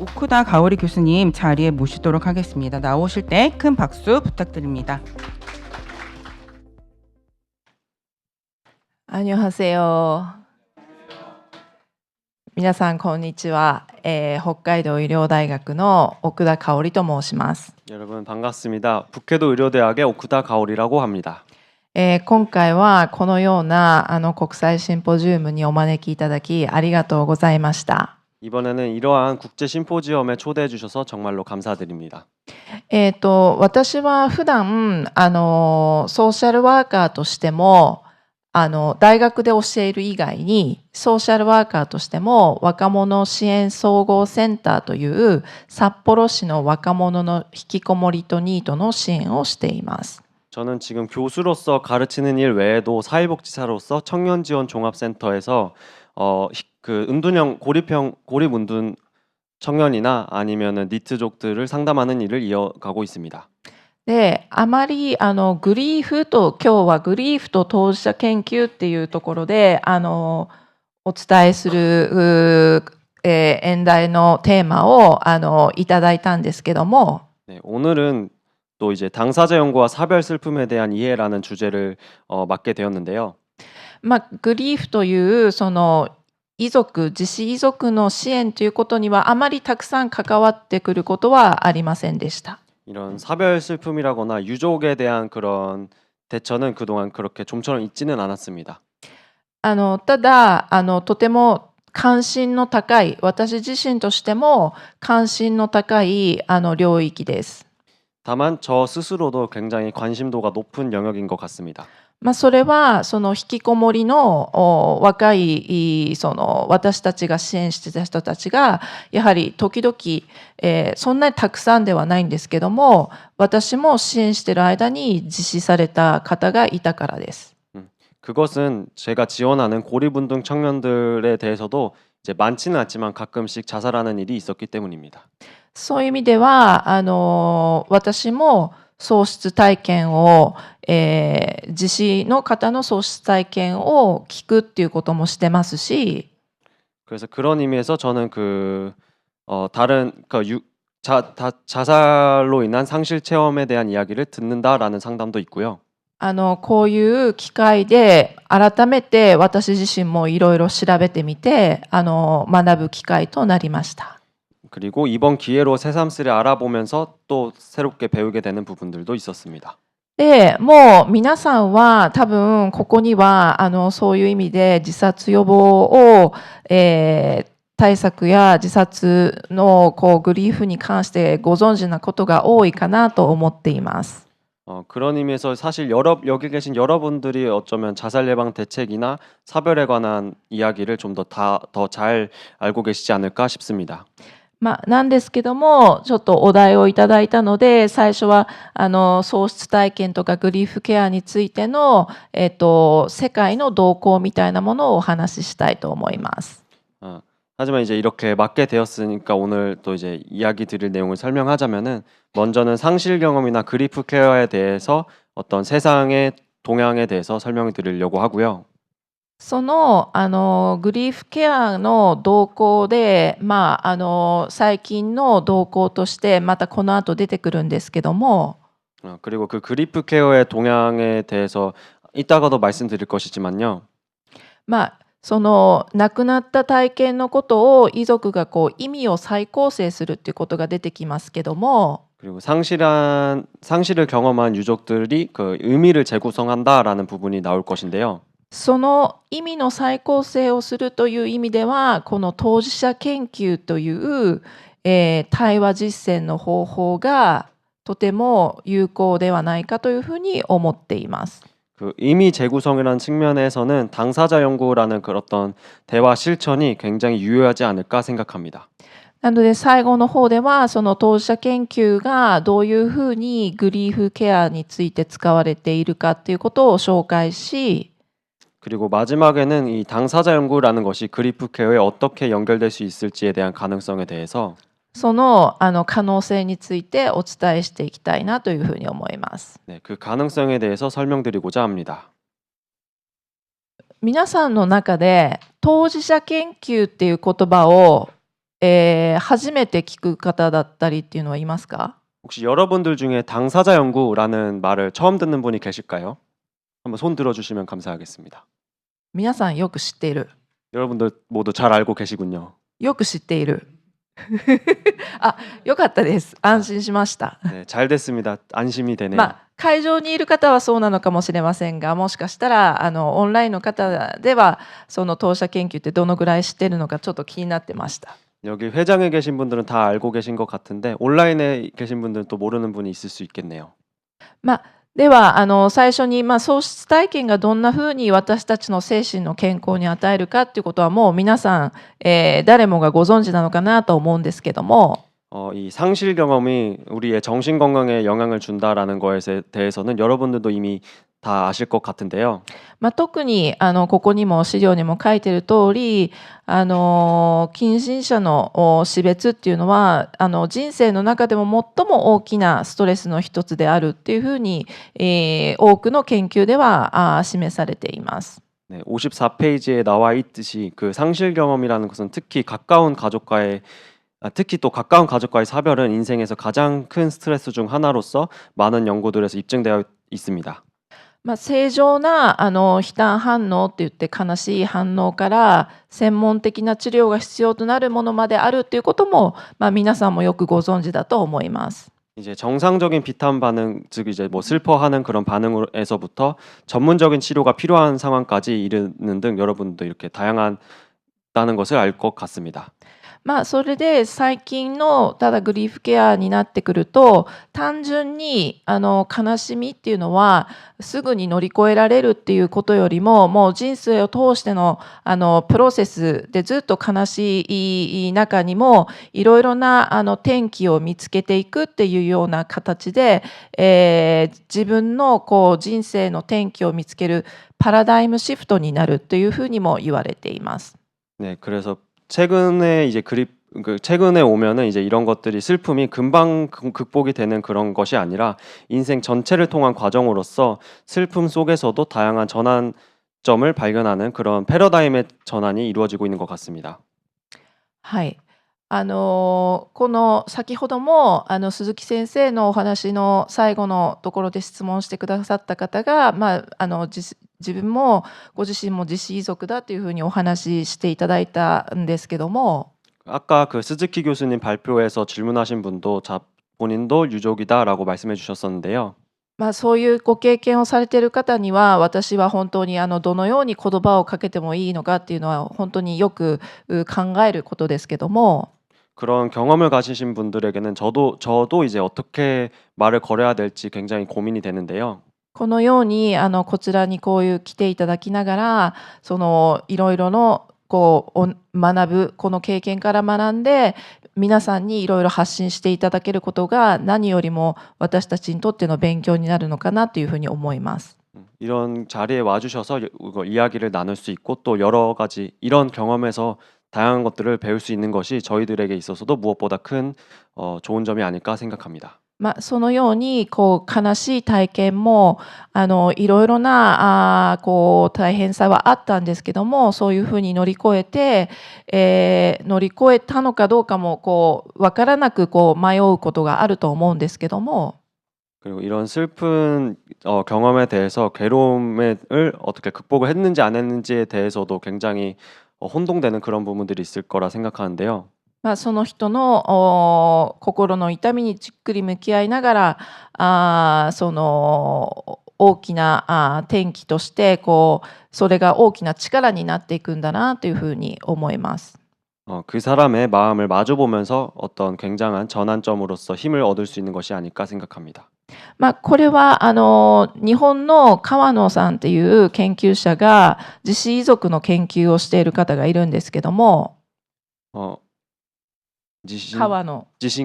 오쿠다 가오리 교수님 자리에 모시도록 하겠습니다. 나오실 때 큰 박수 부탁드립니다. 안녕하세요. 皆さんこんにちは。北海道医療大学の奥田香織と申します。 여러분 반갑습니다. 북해도 의료대학의 오쿠다 가오리라고 합니다. 今回はこのような国際シンポジウムにお招きいただきありがとうございました。 이번에는 이러한 국제 심포지엄에 초대해 주셔서 정말로 감사드립니다. 私は普段ソーシャルワーカーとしても大学で教える以外にソーシャルワーカーとしても若者支援総合センターという札幌市の若者の引きこもりとニートの支援をしています。 저는 지금 교수로서 가르치는 일 외에도 사회복지사로서 청년지원종합센터에서 그 은둔형 고립 은둔 청년이나 아니면은 니트족들을 상담하는 일을 이어가고 있습니다. で、あまりグリーフと今日はグリーフと当事者研究っていうところでお伝えする演題のテーマをいただいたんですけども、 네, 오늘은 또 이제 당사자 연구와 사별 슬픔에 대한 이해라는 주제를 맡게 되었는데요. グリーフというその遺族、自死遺族の支援ということにはあまりたくさん関わってくることはありませんでした。 이런 사별 슬픔이라거나 유족에 대한 그런 대처는 그동안 그렇게 좀처럼 있지는 않았습니다. ただとても関心の高い、私自身としても関心の高い領域です。 다만 저 스스로도 굉장히 관심도가 높은 영역인 것 같습니다. それはその引きこもりの若いその私たちが支援してた人たちがやはり時々、そんなにたくさんではないんですけども、私も支援している間に実施された方がいたからです。 그것은 제가 지원하는 고립운동 청년들에 대해서도 이제 많지는 않지만 가끔씩 자살하는 일이 있었기 때문입니다. そういう意味では私も喪失体験を、自死の方の喪失体験を聞くっていうこともしてますし、 그래서 그런 의미에서 저는 다른 자살로 인한 상실 체험에 대한 이야기를 듣는다라는 상담도 있고요. こういう機会で改めて私自身もいろいろ調べてみて学ぶ機会となりました。 그리고 이번 기회로 새삼스레 알아보면서 또 새롭게 배우게 되는 부분들도 있었습니다. で、もう皆さんは多分ここにはそういう意味で自殺予防を、対策や自殺のグリーフに関してご存知なことが多いかなと思っています。 그런 의미에서 사실 여기 계신 여러분들이 어쩌면 자살 예방 대책이나 사별에 관한 이야기를 좀 더 잘 알고 계시지 않을까 싶습니다. なんですけども、ちょっとお題をいただいたので、最初は喪失体験とかグリーフケアについての、世界の動向みたいなものをお話ししたいと思います。 하지만 이제 이렇게 맡게 되었으니까 오늘 또 이제 이야기 드릴 내용을 설명하자면은 먼저는 상실 경험이나 그리프 케어에 대해서 어떤 세상의 동향에 대해서 설명을 드리려고 하고요. そのグリーフケアの動向で、最近の動向としてまたこの後出てくるんですけども、 그리고 그 그리프 케어의 동향에 대해서 이따가도 말씀드릴 것이지만요. その亡くなった体験のことを遺族が意味を再構成するっていうことが出てきますけども、 그리고 상실을 경험한 유족들이 그 의미를 재구성한다라는 부분이 나올 것인데요. その意味の再構成をするという意味ではこの当事者研究という、対話実践の方法がとても有効ではないかというふうに思っています。 그 의미 재구성이라는 측면에서는 당사자 연구라는 그런 어떤 대화 실천이 굉장히 유효하지 않을까 생각합니다. なので最後の方ではその当事者研究がどういうふうにグリーフケアについて使われているかということを紹介し、 그리고 마지막에는 이 당사자 연구라는 것이 그리프 케어에 어떻게 연결될 수 있을지에 대한 가능성에 대해서 その可能性についてお伝えしていきたいなというふうに思います。 네, 그 가능성에 대해서 설명드리고자 합니다. 皆さんの中で当事者研究っていう言葉を初めて聞く方だったりっていうのはいますか？ 혹시 여러분들 중에 당사자 연구라는 말을 처음 듣는 분이 계실까요? 한번 손 들어주시면 감사하겠습니다. 皆さんよく知っている。 여러분들 모두 잘 알고 계시군요. よく知っている。あ、よかったです。安心しました。 네, 잘 됐습니다. 안심이 되네요. まあ、会場にいる方はそうなのかもしれませんが、もしかしたらオンラインの方ではその当社研究ってどのぐらい知ってるのかちょっと気になってました。 여기 회장에 계신 분들은 다 알고 계신 것 같은데 온라인에 계신 분들은 또 모르는 분이 있을 수 있겠네요. まあ、では最初に、喪失体験がどんなふうに私たちの精神の健康に与えるかっていうことはもう皆さん、誰もがご存知なのかなと思うんですけども、 이 상실 경험이 우리의 정신 건강에 영향을 준다라는 거에 대해서는 여러분들도 이미 다 아실 것 같은데요. 特にここにも資料にも書いている通り、近親者の死別っていうのは人生の中でも最も大きなストレスの一つであるっていうふうに、多くの研究では示されています。 네, 54페이지에 나와 있듯이 그 상실 경험이라는 것은 특히 또 가까운 가족과의 사별은 인생에서 가장 큰 스트레스 중 하나로서 많은 연구들에서 입증되어 있습니다. 正常な悲嘆反応って言って悲しい反応から専門的な治療が必要となるものまであるっていうことも、皆さんもよくご存知だと思います。 이제 정상적인 비탄 반응, 즉 이제 뭐 슬퍼하는 그런 반응에서부터 전문적인 치료가 필요한 상황까지 이르는 등 여러분도 이렇게 다양하다는 것을 알 것 같습니다. それで最近のただグリーフケアになってくると単純に悲しみっていうのはすぐに乗り越えられるっていうことよりももう人生を通してのプロセスでずっと悲しい中にもいろいろな転機を見つけていくっていうような形で、自分の人生の転機を見つけるパラダイムシフトになるというふうにも言われています。 네, 그래서 최근에 이제 최근에 오면은 이제 이런 것들이 슬픔이 금방 극복이 되는 그런 것이 아니라 인생 전체를 통한 과정으로서 슬픔 속에서도 다양한 전환점을 발견하는 그런 패러다임의 전환이 이루어지고 있는 것 같습니다. はい。この先ほども鈴木先生のお話の最後のところで質問してくださった方が、自分もご自身も自死遺族だというふうにお話ししていただいたんですけども、 아까 그 스즈키 교수님 발표에서 질문하신 분도 본인도 유족이다라고 말씀해 주셨었는데요. そういうご経験をされている方には私は本当にどのように言葉をかけてもいいのかっていうのは本当によく考えることですけども、 그런 경험을 가지신 분들에게는 저도 이제 어떻게 말을 걸어야 될지 굉장히 고민이 되는데요. このようにこちらにこういう来ていただきながらいろいろの学ぶこの経験から学んで皆さんにいろいろ発信していただけることが何よりも私たちにとっての勉強になるのかなというふうに思います。 이런 자리에 와주셔서 이야기를 나눌 수 있고 또 여러 가지 이런 경험에서 다양한 것들을 배울 수 있는 것이 저희들에게 있어서도 무엇보다 큰 좋은 점이 아닐까 생각합니다. そのように悲しい体験もいろいろな大変さはあったんですけども、そういうふうに乗り越えて、乗り越えたのかどうかも分からなく迷うことがあると思うんですけども、 그리고 이런 슬픈 경험에 대해서 괴로움을 어떻게 극복을 했는지 안 했는지에 대해서도 굉장히 혼동되는 그런 부분들이 있을 거라 생각하는데요. その人の心の痛みにじっくり向き合いながらその大きな転機としてそれが大きな力になっていくんだなというふうに思います。 그 사람의 마음을 마주보면서 어떤 굉장한 전환점으로서 힘을 얻을 수 있는 것이 아닐까 생각합니다. これは日本の川野さんという研究者が自死遺族の研究をしている方がいるんですけども、川野自死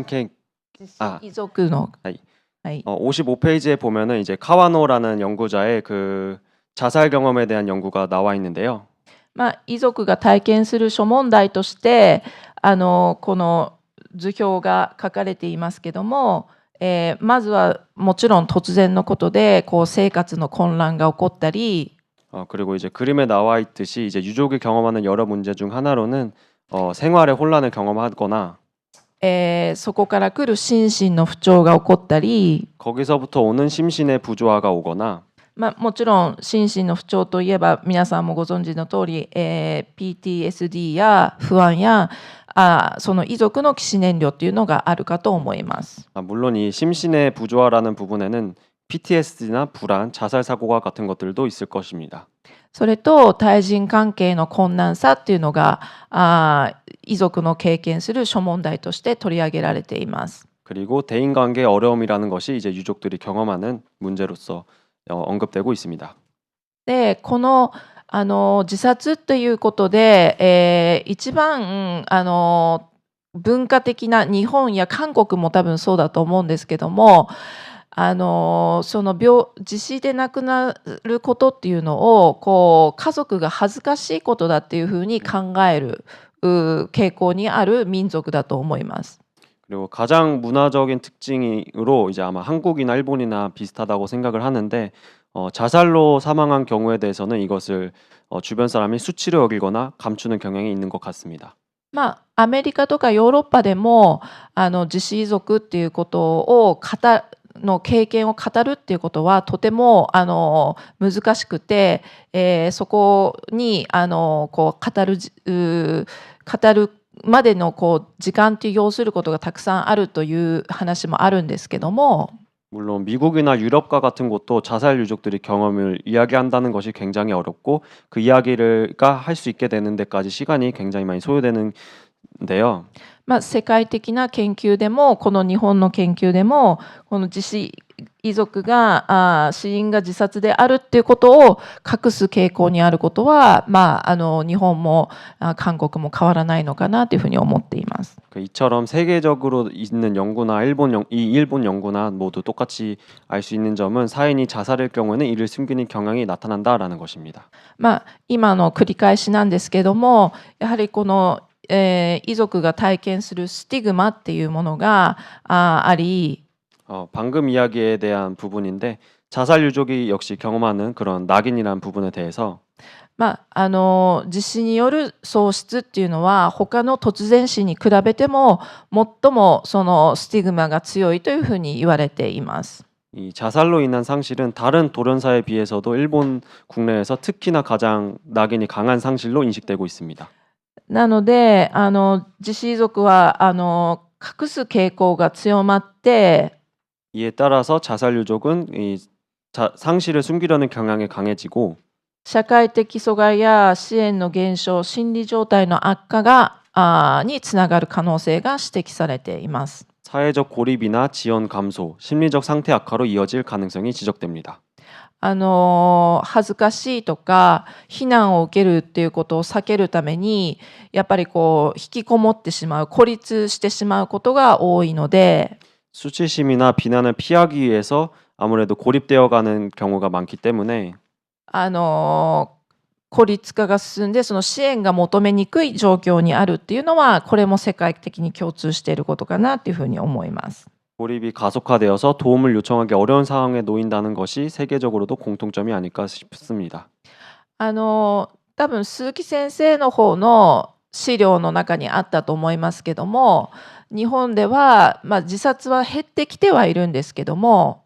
遺族の、はい55페이지에 보면은 이제 카와노라는 연구자의 그 자살 경험에 대한 연구가 나와 있는데요. 遺族が体験する諸問題としてこの図表が書かれていますけども、まずはもちろん突然のことで生活の混乱が起こったり、 그리고 이제 그림에 나와 있듯이 이제 유족이 경험하는 여러 문제 중 하나로는 생활의 혼란을 경험하거나 そこから来る心身の不調が起こったり、 거기서부터 오는 심신의 부조화가 오거나 もちろん心身の不調といえば皆さんもご存知の通り、PTSD や不安やその遺族の起死燃料っていうのがあるかと思います。 물론 이 심신의 부조화라는 부분에는 PTSD나 불안, 자살 사고가 같은 것들도 있을 것입니다. それと対人関係の困難さっていうのが遺族の経験する諸問題として取り上げられています。 그리고 대인관계 어려움이라는 것이 이제 유족들이 경험하는 문제로서 언급되고 있습니다. でこの自殺ということで、一番文化的な日本や韓国も多分そうだと思うんですけども、その自死で亡くなることっていうのをこう家族が恥ずかしいことだっていうふうに考える傾向にある民族だと思います。 그리고 가장 문화적인 특징으로 이제 아마 한국이나 일본이나 비슷하다고 생각을 하는데 자살로 사망한 경우에 대해서는 이것을 주변 사람이 수치로 여기거나 감추는 경향이 있는 것 같습니다. アメリカとかヨーロッパでも自死遺族っていうことをの経験を語るっていうことはとても難しくて、そこにこう語るまでの時間と要することがたくさんあるという話もあるんですけども、 물론 미국이나 유럽과 같은 곳도 자살 유족들이 경험을 이야기한다는 것이 굉장히 어렵고 그 이야기가 할 수 있게 되는 데까지 시간이 굉장히 많이 소요되는데요. 世界的な研究でもこの日本の研究でもこの自死遺族が死因が自殺であるっていうことを隠す傾向にあることは、日本も韓国も変わらないのかなというふうに思っています。 이처럼 세계적으로 있는 연구나 일본 연구나 모두 똑같이 알 수 있는 점은 사인이 자살일 경우에는 이를 숨기는 경향이 나타난다라는 것입니다. 今の繰り返しなんですけども、やはりこの遺族が体験するスティグマっていうものがあり、 방금 이야기에 대한 부분인데 자살 유족이 역시 경험하는 그런 낙인이라는 부분에 대해서 自死による喪失っていうのは他の突然死に比べても最もそのスティグマが強いというふうに言われています。 이 자살로 인한 상실은 다른 돌연사에 비해서도 일본 국내에서 특히나 가장 낙인이 강한 상실로 인식되고 있습니다. なので自死遺族は隠す傾向が強まって、 이에 따라서 자살 유족은 상실을 숨기려는 경향이 강해지고 社会的阻害や支援の減少、心理状態の悪化につながる可能性が指摘されています。 사회적 고립이나 지원 감소, 심리적 상태 악화로 이어질 가능성이 지적됩니다. 恥ずかしいとか非難を受けるっていうことを避けるためにやっぱり引きこもってしまう、孤立してしまうことが多いので、 수치심이나 비난을 피하기 위해서 아무래도 고립되어 가는 경우가 많기 때문에 孤立化が進んでその支援が求めにくい状況にあるっていうのはこれも世界的に共通していることかなっていうふうに思います。 고립이 가속화되어서 도움을 요청하기 어려운 상황에 놓인다는 것이 세계적으로도 공통점이 아닐까 싶습니다. 多分鈴木先生の方の資料の中にあったと思いますけども、日本では自殺は減ってきてはいるんですけども、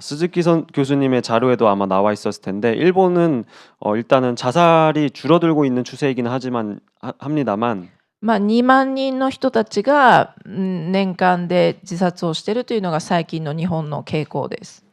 스즈키 교수님의 자료에도 아마 나와 있었을 텐데 일본은 일단은 자살이 줄어들고 있는 추세이긴 합니다만 2万人の人たちが年間で自殺をしているというのが最近の日本の傾向です。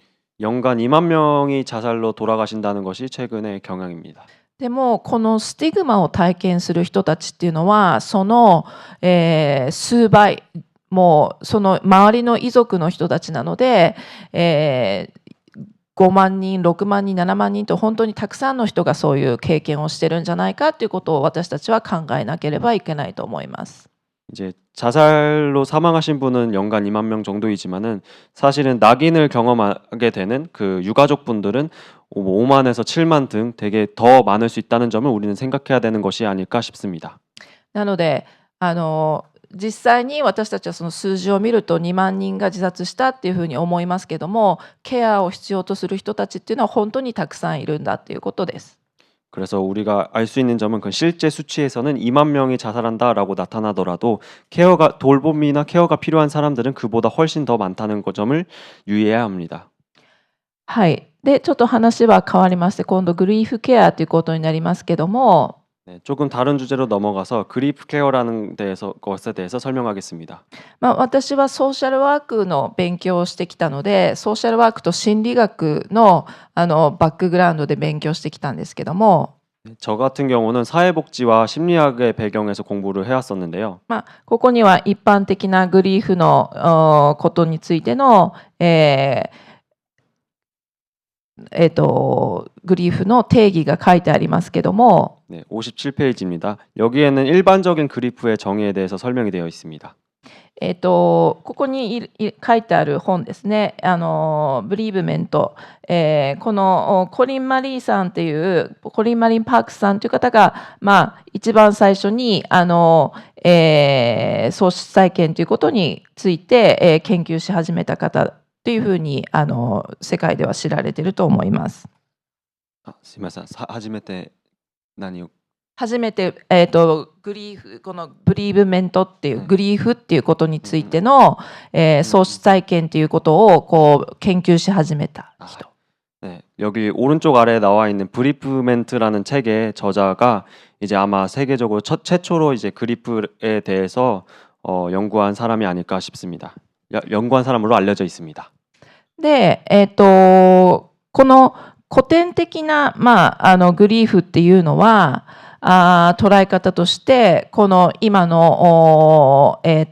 연간 2만 명이 자살로 돌아가신다는 것이 최근의 경향입니다. でもこのスティグマを体験する人たちっていうのはその、数倍もうその周りの遺族の人たちなので、5万人、6万人、7万人と本当にたくさんの人がそういう経験をしてるんじゃないかということを私たちは考えなければいけないと思います。 이제 자살로 사망하신 분은 연간 2만 명 정도이지만은 사실은 낙인을 경험하게 되는 그 유가족분들은 5만에서 7만 등 되게 더 많을 수 있다는 점을 우리는 생각해야 되는 것이 아닐까 싶습니다. なので実際に私たちはその数字を見ると2万人が自殺したっていうふうに思いますけども、ケアを必要とする人たちっていうのは本当にたくさんいるんだっていうことです。 그래서 우리가 알 수 있는 점은 그 실제 수치에서는 2만 명이 자살한다라고 나타나더라도 돌봄이나 케어가 필요한 사람들은 그보다 훨씬 더 많다는 점을 유의해야 합니다. はい。で、ちょっと話は変わりまして、今度グリーフケアということになりますけども、 네, 조금 다른 주제로 넘어가서 그리프 케어라는 것에 대해서 설명하겠습니다. 私はソーシャルワークの勉強をしてきたので、ソーシャルワークと心理学の、バックグラウンドで勉強してきたんですけども、 저 같은 경우는 사회복지와 심리학의 배경에서 공부를 해왔었는데요. ここには一般的なグリーフのことについての、グリーフの定義が書いてありますけども、 네, 57페이지입니다. 여기에는 일반적인 그리프의 정의에 대해서 설명이 되어 있습니다. ここに書いてある本ですね、ブリーブメント、このコリン・マリーさんっていう、コリン・マリン・パークスさんという方が、一番最初に喪失再建ということについて、研究し始めた方というふうに世界では知られていると思います。すみません。初めて何を初めて、グリーフ、このブリーブメントっていうグリーフっていうことについての、喪失再建っていうことをこう研究し始めた人。 네, 여기 오른쪽 아래에 나와 있는 브리프멘트라는 책의 저자가 이제 아마 세계적으로 최초로 이제 그리프에 대해서 연구한 사람이 아닐까 싶습니다. 연구한 사람으로 알려져 있습니다. で、この古典的な、グリーフっていうのは、捉え方として、この今の、コ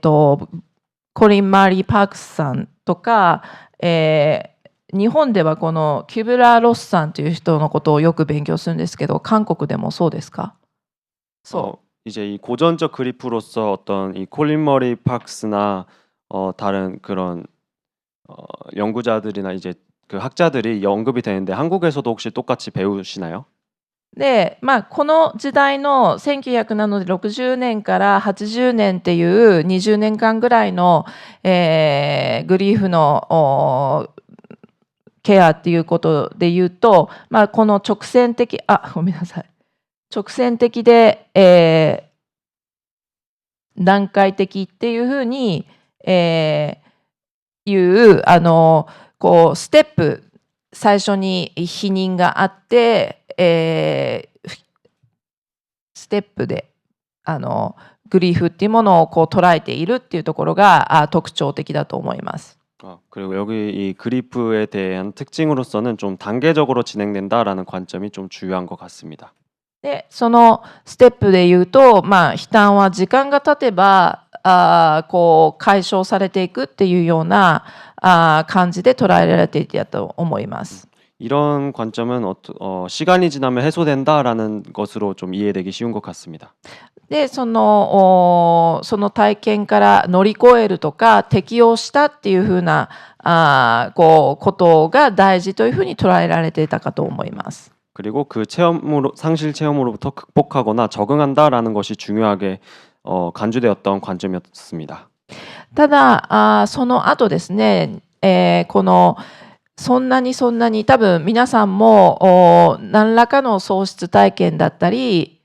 リン・マーリー・パークスさんとか、日本ではこのキュブラ・ロスさんという人のことをよく勉強するんですけど、韓国でもそうですか？이제 이 고전적 그리프로서 어떤 이 콜린 머리 파크스나 다른 그런 연구자들이나 이제 그 학자들이 언급이 되는데 한국에서도 혹시 똑같이 배우시나요? で、この時代の1960年から80年っていう20年間ぐらいの、グリーフのケアっていうことで言うと、この直線的で、段階的っていうふうに、いうこうステップ、最初に否認があって、ステップでグリーフっていうものをこう捉えているっていうところが特徴的だと思います。 그리고 여기 이 그리프에 대한 특징으로서는 좀 단계적으로 진행된다라는 관점이 좀 중요한 것 같습니다. で、そのステップで言うと、悲嘆は時間が経てばこう解消されていくっていうような感じで捉えられていたと思います。 이런 관점은 시간이 지나면 해소된다라는 것으로 좀 이해되기 쉬운 것 같습니다. で、その体験から乗り越えるとか適応したっていうふうなことが大事というふうに捉えられていたかと思います。 그리고 그 상실 체험으로부터 극복하거나 적응한다라는 것이 중요하게 간주되었던 관점이었습니다. ただその後ですね、このそんなに多分皆さんも何らかの喪失体験だったり、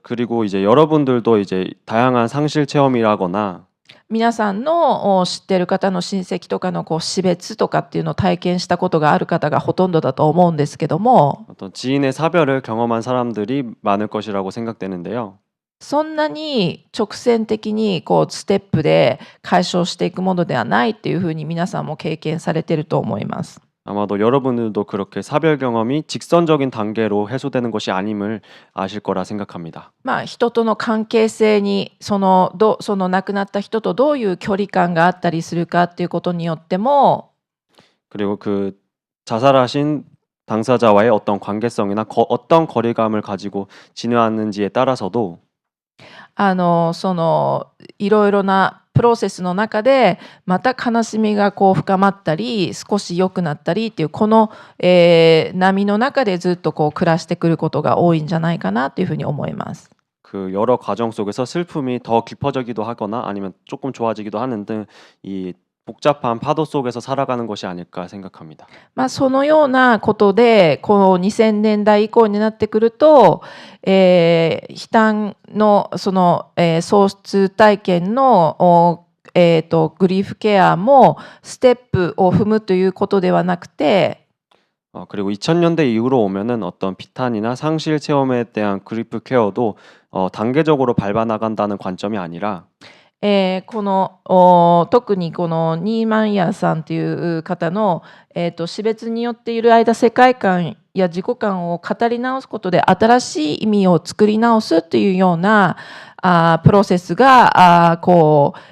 그리고 이제 여러분들도 이제 다양한 상실 체험이라거나 皆さんの知っている方の親戚とかの死別とかっていうのを体験したことがある方がほとんどだと思うんですけども、 어떤 지인의 사별을 경험한 사람들이 많을 것이라고 생각되는데요. そんなに直線的にステップで解消していくものではないっていうふうに皆さんも経験されていると思います。 아마도 여러분들도 그렇게 사별 경험이 직선적인 단계로 해소되는 것이 아님을 아실 거라 생각합니다. 人との関係性にその亡くなった人とどういう距離感があったりするかっていうことによっても、 그리고 그 자살하신 당사자와의 어떤 관계성이나 어떤 거리감을 가지고 지내왔는지에 따라서도 いろいろなプロセスの中でまた悲しみが深まったり少し良くなったりっていうこの、波の中でずっと暮らしてくることが多いんじゃないかなというふうに思います。 그 여러 과정 속에서 슬픔이 더 깊어지기도 하거나 아니면 조금 좋아지기도 하는 등 이 복잡한 파도 속에서 살아가는 것이 아닐까 생각합니다. まあ、そのようなことで、この2000年代以降になってくると、悲嘆のその、喪失体験のグリーフケアもステップを踏むということではなくて、 그리고 2000년대 이후로 오면은 어떤 비탄이나 상실 체험에 대한 그리프 케어도 단계적으로 밟아 나간다는 관점이 아니라 この特にこのニーマンヤーさんという方の、死別によっている間世界観や自己観を語り直すことで新しい意味を作り直すというようなプロセスが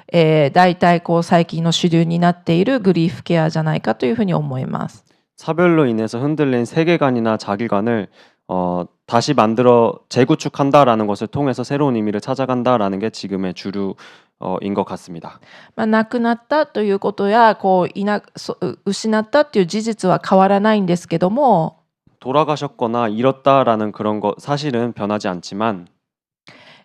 大体最近の主流になっているグリーフケアじゃないかというふうに思います。 사별로 인해서 흔들린 세계관이나 자기관을 다시 만들어 재구축한다라는 것을 통해서 새로운 의미를 찾아간다라는 게 지금의 주류인 것 같습니다. 亡くなったということや失ったという事実は変わらないんですけども、 돌아가셨거나 잃었다라는 그런 것 사실은 변하지 않지만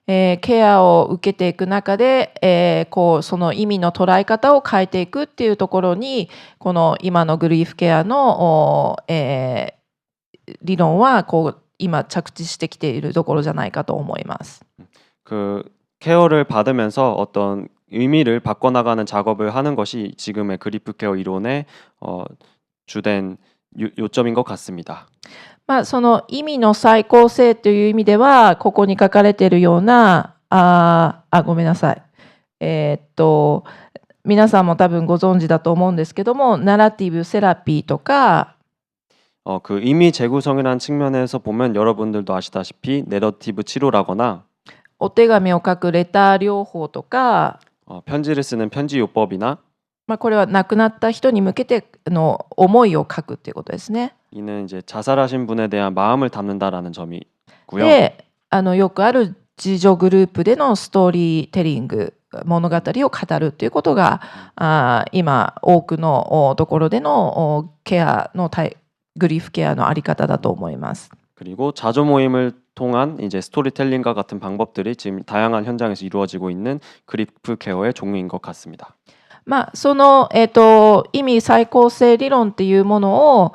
ケアを受けていく中で、その意味の捉え方を変えていくっていうところにこの今のグリーフケアの、理論は今着地してきているところじゃないかと思います。 그 케어를 받으면서 어떤 의미를 바꿔나가는 작업을 하는 것이 지금의 그리프 케어 이론의 주된 요점인 것 같습니다. その意味の再構成という意味ではここに書かれているようなごめんなさい。皆さんも多分ご存知だと思うんですけども、ナラティブセラピーとか、 그 의미 재구성이라는 측면에서 보면 여러분들도 아시다시피 내러티브 치료라거나 お手紙を書くレター療法とか、 편지를 쓰는 편지 요법이나 これは亡くなった人に向けての思いを書くっていうことですね。 이는 이제 자살하신 분에 대한 마음을 담는다라는 점이고요. で、よくある自助グループでのストーリーテリング、物語を語るということが今多くのところでのケアのグリーフケアのあり方だと思います。 그리고 자조 모임을 통한 이제 스토리텔링과 같은 방법들이 지금 다양한 현장에서 이루어지고 있는 그리프 케어의 종류인 것 같습니다. その、意味再構成理論っていうものを、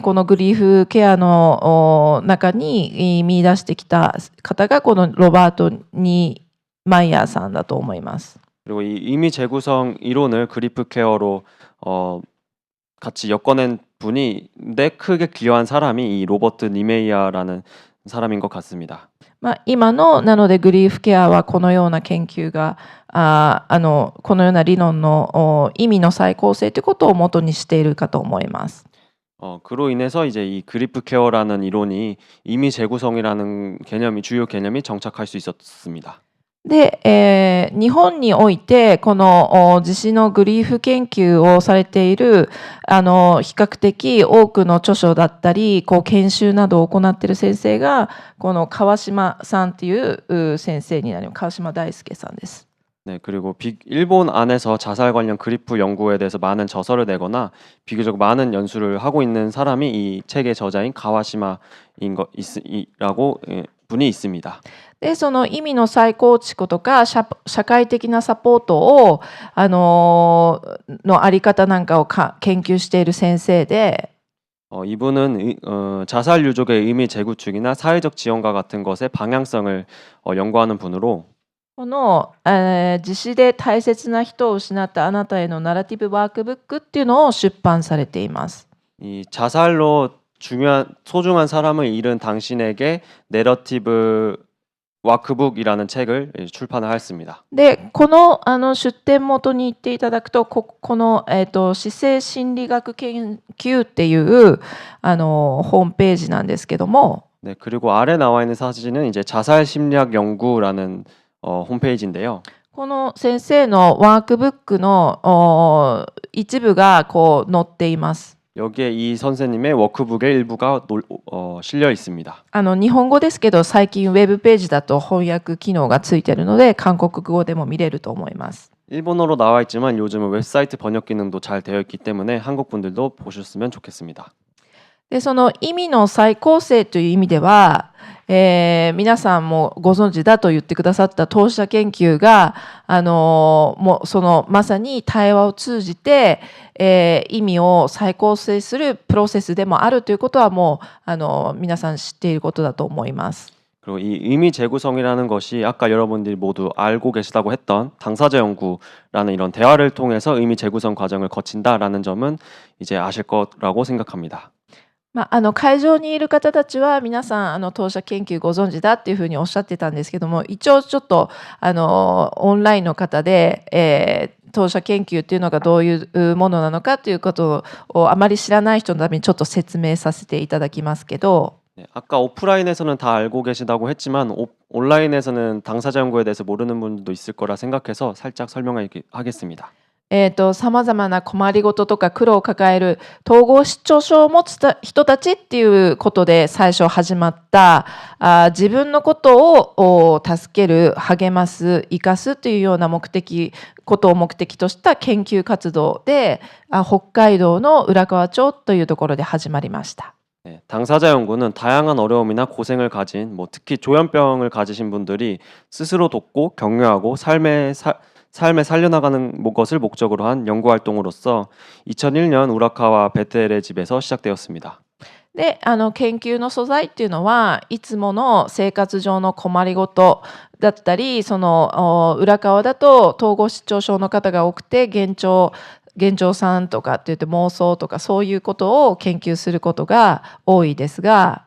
このグリーフケアの中に見出してきた方がこのロバート・ニーマイヤーさんだと思います。 그리고 이 의미 재구성 이론을 그리프 케어로 같이 엮어낸 분인데 크게 기여한 사람이 이 로버트 니메이아라는 사람인 것 같습니다. 今のなのでグリーフケアはこのような研究がこのような理論の意味の再構成ということを元にしているかと思います。 그로 인해서 이제 이 그리프 케어라는 이론이 의미 재구성이라는 개념이 주요 개념이 정착할 수 있었습니다. で、日本においてこの自死のグリーフ研究をされている比較的多くの著書だったり研修などを行っている先生がこの川島さんという先生になります。川島大輔さんです。 네, 그리고 일본 안에서 자살 관련 그리프 연구에 대해서 많은 저서를 내거나 비교적 많은 연수를 하고 있는 사람이 이 책의 저자인 가와시마라고 분이 있습니다. でその意味の再構築とか社会的なサポートをのあり方なんかを研究している先生で 이분은 자살 유족의 의미 재구축이나 사회적 지원과 같은 것의 방향성을 연구하는 분으로 この、自死で大切な人を失ったあなたへのナラティブワークブックっていうのを出版されています。 이 자살로 소중한 사람을 잃은 당신에게 내러티브 와크북이라는 책을 출판을 했습니다. で、この出典元に行っていただくと、この、死生心理学研究っていうホームページなんですけども、 네, 그리고 아래 나와 있는 사진은 이제 자살 심리학 연구라는 홈페이지인데요. この先生のワークブックの一部が載っています。 여기에 이 선생님의 워크북의 일부가 실려 있습니다. 日本語ですけど最近ウェブページだと翻訳機能がついているので韓国語でも見れると思います。 일본어로 나와 있지만 요즘은 웹사이트 번역 기능도 잘 되어 있기 때문에 한국 분들도 보셨으면 좋겠습니다. で、その意味の再構成という意味では、皆さんもご存知だと言ってくださった当事者研究が、もうそのまさに対話を通じて、意味を再構成するプロセスでもあるということはもう皆さん知っていることだと思います。 그리고 이 의미 재구성이라는 것이 아까 여러분들이 모두 알고 계시다고 했던 당사자 연구라는 이런 대화를 통해서 의미 재구성 과정을 거친다라는 점은 이제 아실 거라고 생각합니다. 会場にいる方たちは皆さん当事者研究ご存知だっていうふうにおっしゃってたんですけども、一応ちょっとオンラインの方で、当事者研究っていうのがどういうものなのかということをあまり知らない人のためにちょっと説明させていただきますけど、 네, 아까 오프라인에서는 다 알고 계시다고 했지만 온라인에서는 당사자 연구에 대해서 모르는 분들도 있을 거라 생각해서 살짝 설명하겠습니다. さまざまな困りごととか苦労を抱える統合失調症を持つ人たちっていうことで最初始まった自分のことを助ける、励ます生かすというようなことを目的とした研究活動で北海道の浦河町というところで始まりました。 네, 당사자 연구는 다양한 어려움이나 고생을 가진 특히 조현병을 가지신 분들이 스스로 돕고 격려하고 삶에 살려나가는 것을 목적으로 한 연구 활동으로서 2001년 우라카와 베텔의 집에서 시작되었습니다. で、研究の素材っていうのはいつもの生活上の困りごとだったり、その浦河だと統合失調症の方が多くて幻聴さんとかって言って妄想とかそういうことを研究することが多いですが、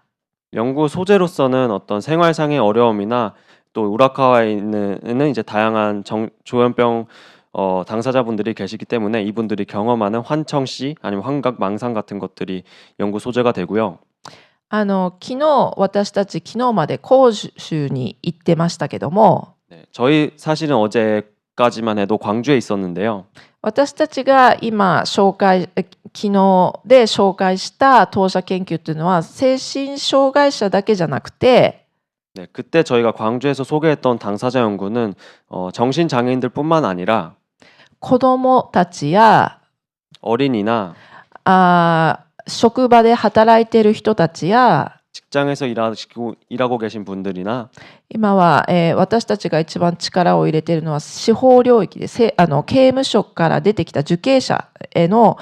연구 소재로서는 어떤 생활상의 어려움이나 또 우라카와에 있는 이제 다양한 조현병 당사자분들이 계시기 때문에 이분들이 경험하는 환청시 아니면 환각 망상 같은 것들이 연구 소재가 되고요. 昨日私たち昨日まで広州に行ってましたけども、 네, 저희 사실은 어제까지만 해도 광주에 있었는데요. 私たちが今昨日で紹介した当事者研究というのは精神障害者だけじゃなくて、 네, 그때 저희가 광주에서 소개했던 당사자 연구는 정신장애인들뿐만 아니라 子どもたちや 어린이나 職場で働いている人たちや 직장에서 일하고 계신 분들이나 今は、私たちが一番力を入れているのは司法領域で刑務所から出てきた受刑者への、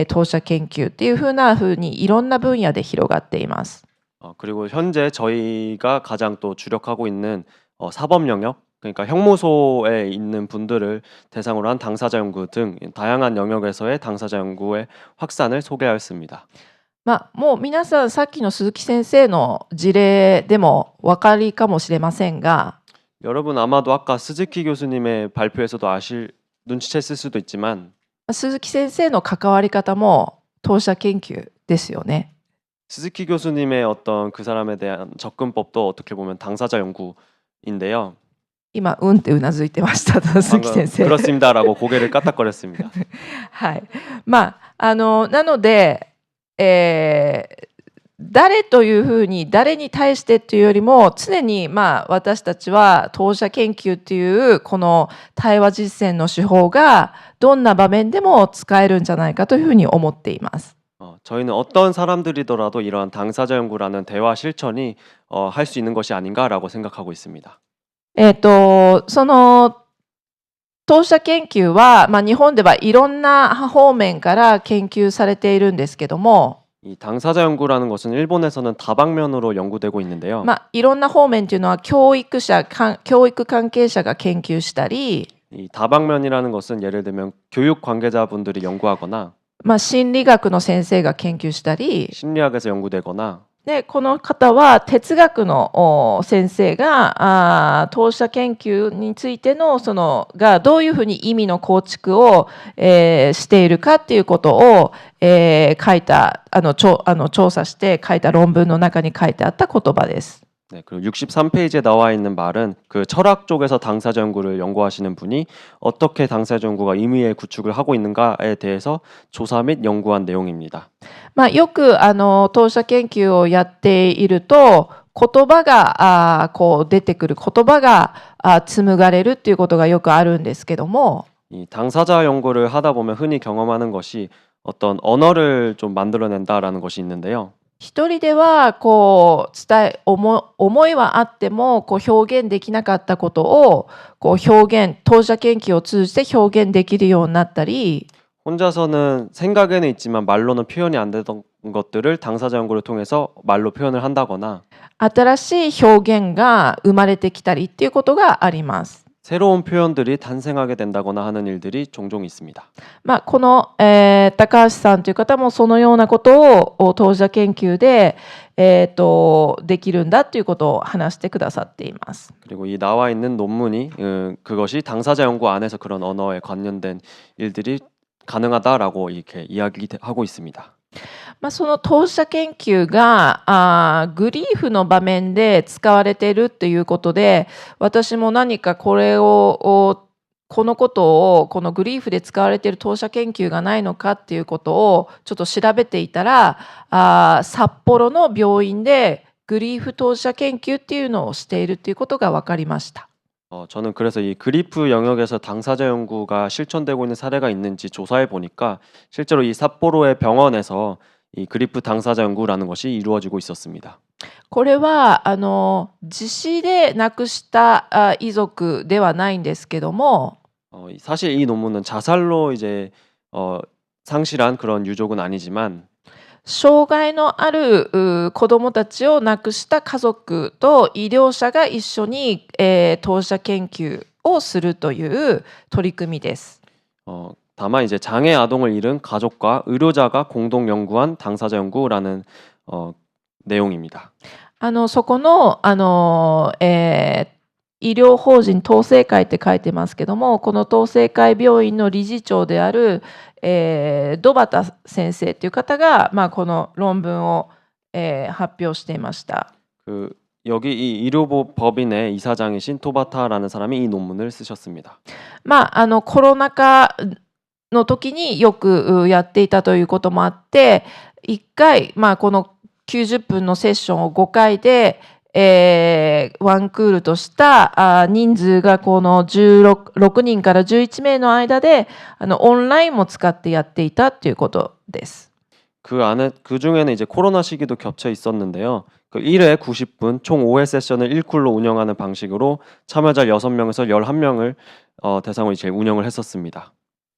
当事者研究っていうふうにいろんな分野で広がっています。 그리고 현재 저희가 가장 또 주력하고 있는 사법 영역, 그러니까 형무소에 있는 분들을 대상으로 한 당사자 연구 등 다양한 영역에서의 당사자 연구의 확산을 소개하였습니다. もう皆さんさっきの鈴木先生の事例でもお分かりかもしれませんが、 여러분 아마도 아까 스즈키 교수님의 발표에서도 눈치챘을 수도 있지만 鈴木先生の関わり方も当事者研究ですよね。 스즈키 교수님의 어떤 그 사람에 대한 접근법도 어떻게 보면 당사자 연구인데요. 今ってうなずいてました鈴木先生。 그렇습니다라고 고개를 까딱거렸습니다. はい。なので、誰というふうに誰に対してというよりも常に私たちは当事者研究というこの対話実践の手法がどんな場面でも使えるんじゃないかというふうに思っています。 저희는 어떤 사람들이더라도 이러한 당사자 연구라는 대화 실천이 할 수 있는 것이 아닌가라고 생각하고 있습니다. その当事者研究は、日本ではいろんな方面から研究されているんですけども、 이 당사자 연구라는 것은 일본에서는 다방면으로 연구되고 있는데요. いろんな方面というのは教育関係者が研究したり、 이 다방면이라는 것은 예를 들면 교육 관계자분들이 연구하거나 心理学の先生が研究したり、 심리학에서 연구되거나 でこの方は哲学の先生が当事者研究についてのがどういうふうに意味の構築を、しているかっていうことを、書いた調査して書いた論文の中に書いてあった言葉です。 네, 그리고 63페이지에 나와 있는 말은 그 철학 쪽에서 당사자 연구를 연구하시는 분이 어떻게 당사자 연구가 의미의 구축을 하고 있는가에 대해서 조사 및 연구한 내용입니다. よく当事者研究をやっていると言葉がこう出てくる、言葉が紡がれるっていうことがよくあるんですけども、 이 당사자 연구를 하다 보면 흔히 경험하는 것이 어떤 언어를 좀 만들어낸다라는 것이 있는데요. 一人ではこう思いはあってもこう表現できなかったことをこう当事者研究を通じて表現できるようになったり 혼자서는 생각에는 있지만 말로는 표현이 안 되던 것들을 당사자 연구를 통해서 말로 표현을 한다거나 新しい表現が生まれてきたりっていうことがあります。 새로운 표현들이 탄생하게 된다거나 하는 일들이 종종 있습니다. この、高橋さんという方もそのようなことを当事者研究で、できるんだということを話してくださっています。 그리고 이 나와 있는 논문이 그것이 당사자 연구 안에서 그런 언어에 관련된 일들이 가능하다라고 이렇게 이야기하고 있습니다. その当事者研究がグリーフの場面で使われているということで、私も何かこのことをこのグリーフで使われている当事者研究がないのかっていうことをちょっと調べていたら、札幌の病院でグリーフ当事者研究っていうのをしているということが分かりました。 저는 그래서 이 그리프 영역에서 당사자 연구가 실천되고 있는 사례가 있는지 조사해 보니까 실제로 이 삿포로의 병원에서 이 그리프 당사자 연구라는 것이 이루어지고 있었습니다. これは自死で亡くした遺族ではないんですけども、 사실 이 논문은 자살로 이제 상실한 그런 유족은 아니지만 障害のある子どもたちを亡くした家族と医療者が一緒に、当事者研究をするという取り組みです。 다만 이제 장애 아동을 잃은 가족과 의료자가 공동 연구한 당사자 연구라는 내용입니다. そこの、医療法人統制会って書いてますけども、この統制会病院の理事長である、土端先生という方が、この論文を、発表していました。 여기 이 의료법인의 이사장이신 토바타라는 사람이 이 논문을 쓰셨습니다. コロナ禍の時によくやっていたということもあって、1回、この90分のセッションを5回で、ワンクールとした人数がこの6人から11名の間でオンラインも使ってやっていたということです。 그 중에는 이제 코로나 시기도 겹쳐 있었는데요. 그 1회 90분 총 5회 세션을 1쿨로 운영하는 방식으로 참여자 6명에서 11명을 대상으로 이제 운영을 했었습니다.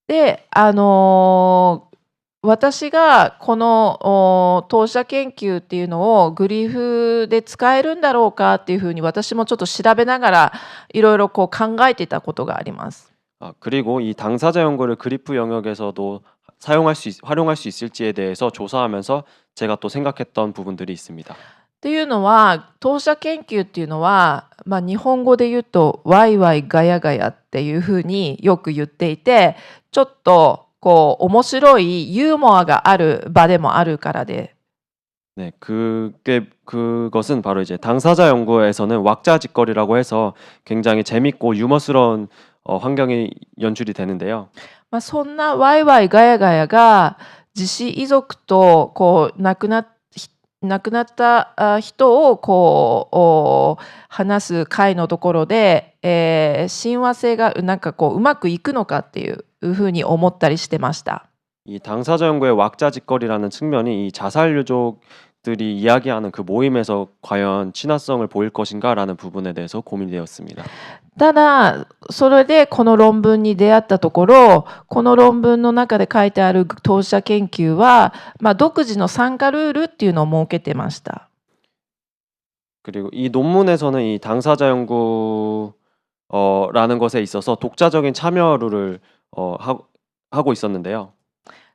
で、私がこの当事者研究っていうのをグリーフで使えるんだろうかっていうふうに私もちょっと調べながらいろいろ考えていたことがあります。 그리고 이 당사자 연구를 그리프 영역에서도 활용할 수 있을지에 대해서 조사하면서 제가 또 생각했던 부분들이 있습니다. というのは当事者研究っていうのは、日本語で言うとワイワイガヤガヤっていうふうによく言っていて、ちょっと面白いユーモアがある場でもあるからで。 네, 그것은 바로 이제 당사자 연구에서는 왁자지껄이라고 해서 굉장히 재밌고 유머스러운 환경이 연출이 되는데요. そんなワイワイガヤガヤが自死遺族と亡くなった人を話す会のところで、親和性がうまくいくのかっていうふうに思ったりしてました。 이 당사자 연구의 왁자지껄이라는 측면이 이 자살 유족들이 이야기하는 그 모임에서 과연 친화성을 보일 것인가라는 부분에 대해서 고민되었습니다. ただそれでこの論文に出会ったところ、この論文の中で書いてある当事者研究は、独自の参加ルールっていうのを設けてました。 그리고 이 논문에서는 이 당사자 연구라는 것에 있어서 독자적인 참여를 하고 있었는데요.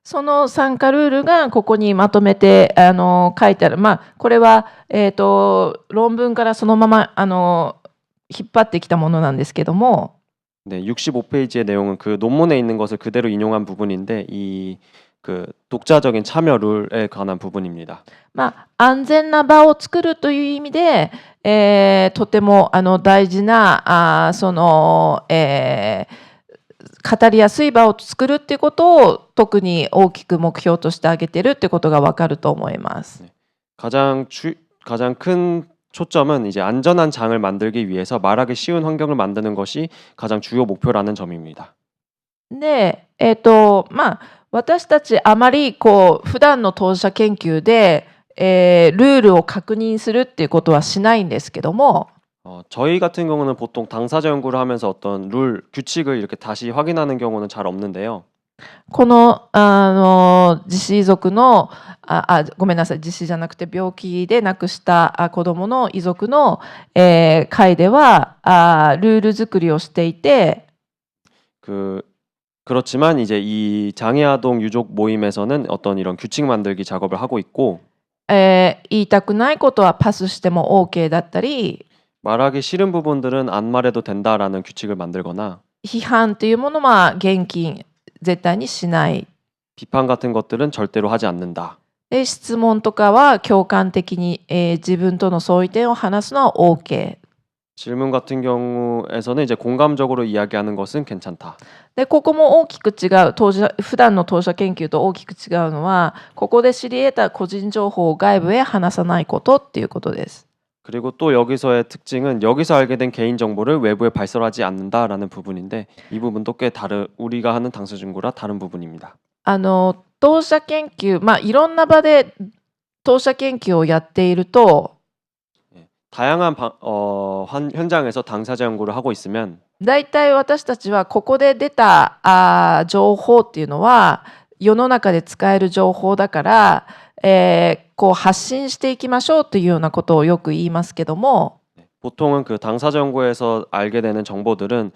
その参加ルールがここにまとめて書いてある。これは、論文からそのまま引っ張ってきたものなんですけども、 네, 65페이지의 내용은 그 논문에 있는 것을 그대로 인용한 부분인데 이 그 독자적인 참여 룰에 관한 부분입니다. 安全な場を作るという意味で、とても大事な語りやすい場を作るっていうことを特に大きく目標として挙げてるってことがわかると思います。 가장 큰 초점은 이제 안전한 장을 만들기 위해서 말하기 쉬운 환경을 만드는 것이 가장 주요 목표라는 점입니다. で、私たちあまり普段の当事者研究で、ルールを確認するっていうことはしないんですけども、 저희 같은 경우는 보통 당사자 연구를 하면서 어떤 룰, 규칙을 이렇게 다시 확인하는 경우는 잘 없는데요. この、自死遺族のごめんなさい、自死じゃなくて病気で亡くした子供の遺族の、会ではルール作りをしていて、 그렇지만 이제 이 장애아동 유족 모임에서는 어떤 이런 규칙 만들기 작업을 하고 있고, 言いたくないことはパスしても OK だったり、 말하기 싫은 부분들은 안 말해도 된다라는 규칙을 만들거나 批判というものは現金絶対にしない。 비판 같은 것들은 절대로 하지 않는다. で質問とかは共感的に、自分との相違点を話すのは OK。 질문 같은 경우에서는 이제 공감적으로 이야기하는 것은 괜찮다. でここも大きく違う、普段の当事者研究と大きく違うのは、ここで知り得た個人情報を外部へ話さないことっていうことです。 그리고 또 여기서의 특징은 여기서 알게 된 개인 정보를 외부에 발설하지 않는다라는 부분인데, 이 부분도 꽤 우리가 하는 당사 연구라 다른 부분입니다. 当事者研究、いろんな場で当事者研究をやっていると、 다양한 현장에서 당사자 연구를 하고 있으면 だいたい私たちはここで出た情報っていうのは世の中で使える情報だから、こう発信していきましょうというようなことをよく言いますけども、 보통은 그 당사자 연구에서 알게 되는 정보들은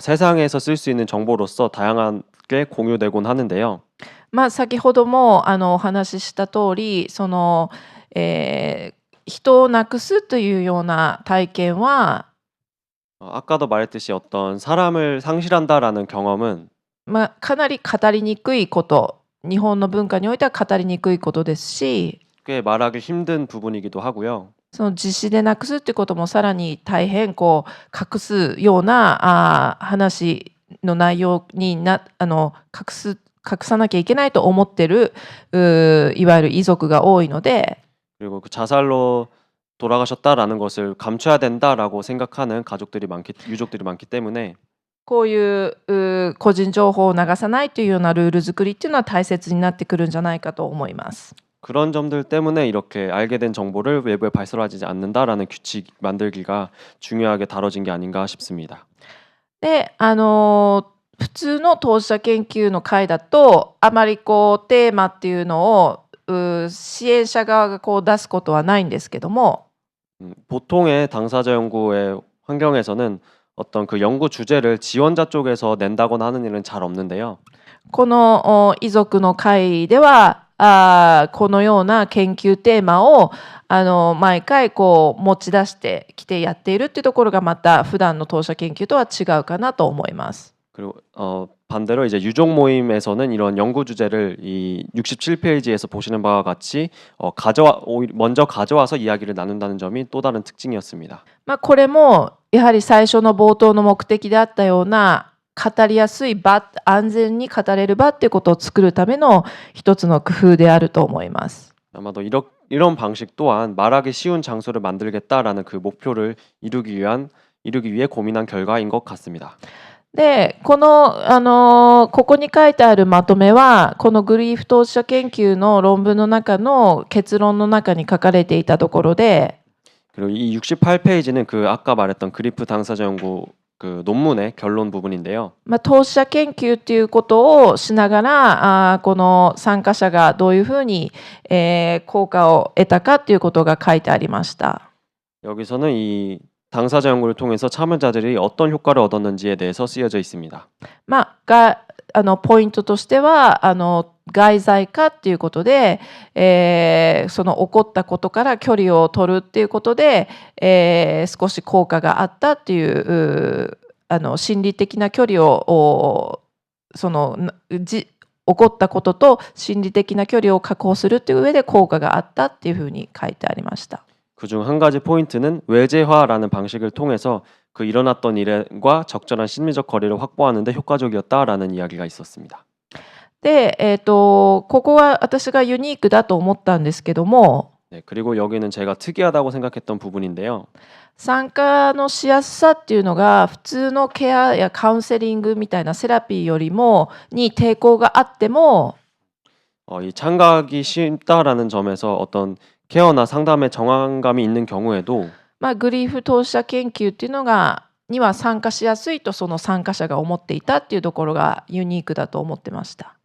세상에서 쓸 수 있는 정보로서 다양하게 공유되곤 하는데요. 先ほどもお話しした通り、その、人を亡くすというような体験は、 아까도 말했듯이 어떤 사람을 상실한다라는 경험은 かなり語りにくいこと、日本の文化においては語りにくいことですし、 꽤 말하기 힘든 부분이기도 하고요. その自死でなくすっていうこともさらに大変こう隠すような話の内容に隠さなきゃいけないと思ってるいわゆる遺族が多いので、 그리고 그 자살로 돌아가셨다라는 것을 감춰야 된다라고 생각하는 유족들이 많기 때문에 こういう個人情報を流さないというようなルール作りっていうのは大切になってくるんじゃないかと思います。 그런 점들 때문에 이렇게 알게 된 정보를 외부에 발설하지 않는다라는 규칙 만들기가 중요하게 다뤄진 게 아닌가 싶습니다. で、普通の当事者研究の会だとあまりこうテーマっていうのを支援者側がこう出すことはないんですけども、 보통의 당사자 연구의 환경에서는 어떤 그 연구 주제를 지원자 쪽에서 낸다거나 하는 일은 잘 없는데요. この遺族の会ではこのような研究テーマを毎回こう持ち出してきてやっているっていうところがまた普段の当事者研究とは違うかなと思います。 그리고 반대로 이제 유족 모임에서는 이런 연구 주제를 이 67페이지에서 보시는 바와 같이 먼저 가져와서 이야기를 나눈다는 점이 또 다른 특징이었습니다. これもやはり最初の冒頭の目的であったような語りやすい場、安全に語れる場っていうことを作るための一つの工夫であると思います。 아마도 이런 방식 또한 말하기 쉬운 장소를 만들겠다라는 그 목표를 이루기 위해 고민한 결과인 것 같습니다. で、ここに書いてあるまとめは、このグリーフ当事者研究の論文の中の結論の中に書かれていたところで、 그리고 이 68페이지는 그 아까 말했던 그리프 당사자 연구 그 논문의 결론 부분인데요. 当事者研究ということをしながら、この参加者がどういうふうに、効果を得たかということが書いてありました。 여기서는 이 당사자 연구를 통해서 참여자들이 어떤 효과를 얻었는지에 대해서 쓰여져 있습니다. ポイントとしては外在化っていうことで、その起こったことから距離を取るっていうことで、少し効果があったっていう心理的な距離を起こったことと心理的な距離を確保するっていう上で効果があったっていうふうに書いてありました。 그중 한 가지 포인트는 외재화라는 방식을 통해서 그 일어났던 일과 적절한 심리적 거리를 확보하는 데 효과적이었다라는 이야기가 있었습니다. で、ここは私がユニークだと思ったんですけども、 네, 그리고 여기는 제가 특이하다고 생각했던 부분인데요. 参加のしやすさっていうのが普通のケアやカウンセリングみたいなセラピーよりもに抵抗があっても、 이 참가하기 쉽다라는 점에서 어떤 케어나 상담에 정황감이 있는 경우에도 グリーフ投資者研究っていうのがには参加しやすいとその参加者が思っていたっていうところがユニークだと思ってました。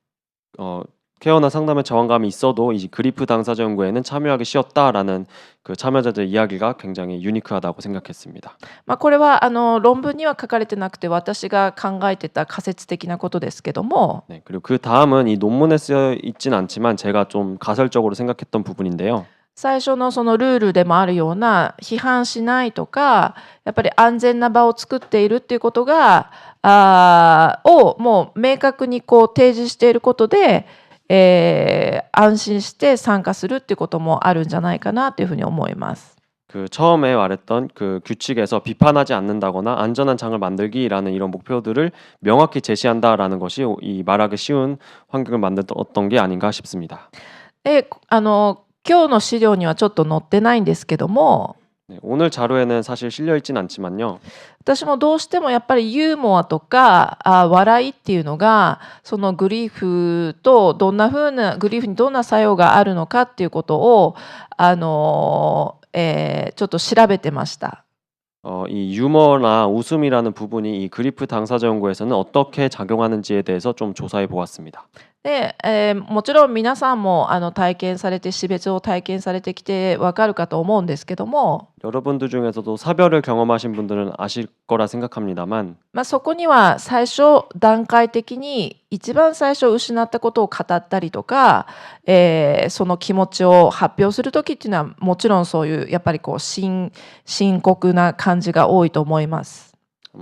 케어나 상담에 정황감이 있어도 이 그리프 당사자 연구에는 참여하기 쉬웠다라는 그 참여자들 이야기가 굉장히 유니크하다고 생각했습니다. これは論文には書かれてなくて私が考えてた仮説的なことですけども、 네, 그리고 그 다음은 이 논문에 쓰여 있진 않지만 제가 좀 가설적으로 생각했던 부분인데요. 最初のそのルールでもあるような批判しないとかやっぱり安全な場を作っているっていうことがをもう明確にこう提示していることで、安心して参加するっていうこともあるんじゃないかなというふうに思います。 그 처음에 말했던 그 규칙에서 비판하지 않는다거나 안전한 장을 만들기라는 이런 목표들을 명확히 제시한다라는 것이 이 말하기 쉬운 환경을 만들었던 게 아닌가 싶습니다. で今日の資料にはちょっと載ってないんですけども、 네, 오늘 자료에는 사실 실려 있진 않지만요. 私もどうしてもやっぱりユーモアとか笑いっていうのがそのグリーフとどんな風なグリーフにどんな作用があるのかっていうことをちょっと調べてました。 이 유머나 웃음이라는 부분이 이 그리프 당사자 연구에서는 어떻게 작용하는지에 대해서 좀 조사해 보았습니다. でもちろん皆さんも体験されて死別を体験されてきてわかるかと思うんですけども、 여러분들 중에서도 사별을 경험하신 분들은 아실 거라 생각합니다만 そこには最初段階的に一番最初失ったことを語ったりとか、その気持ちを発表する時っていうのはもちろんそういうやっぱりこう深刻な感じが多いと思います。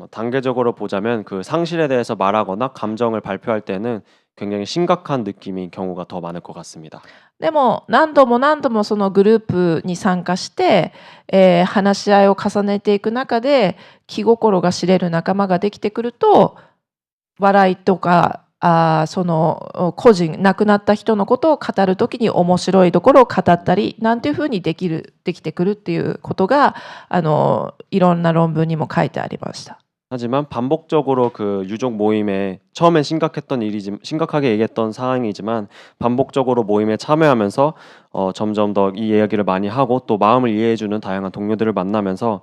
단계적으로 보자면 그 상실에 대해서 말하거나 감정을 발표할 때는 굉장히 심각한 느낌인 경우가 더 많을 것 같습니다. でも何度もそのグループに参加して、話し合いを重ねていく中で気心が知れる仲間ができてくると笑いとかその個人亡くなった人のことを語るときに面白いところを語ったりなんていうふうにできてくるっていうことがいろんな論文にも書いてありました。 하지만 반복적으로 그 유족 모임에 처음엔 심각하게 얘기했던 상황이지만 반복적으로 모임에 참여하면서 점점 더 이 이야기를 많이 하고 또 마음을 이해해주는 다양한 동료들을 만나면서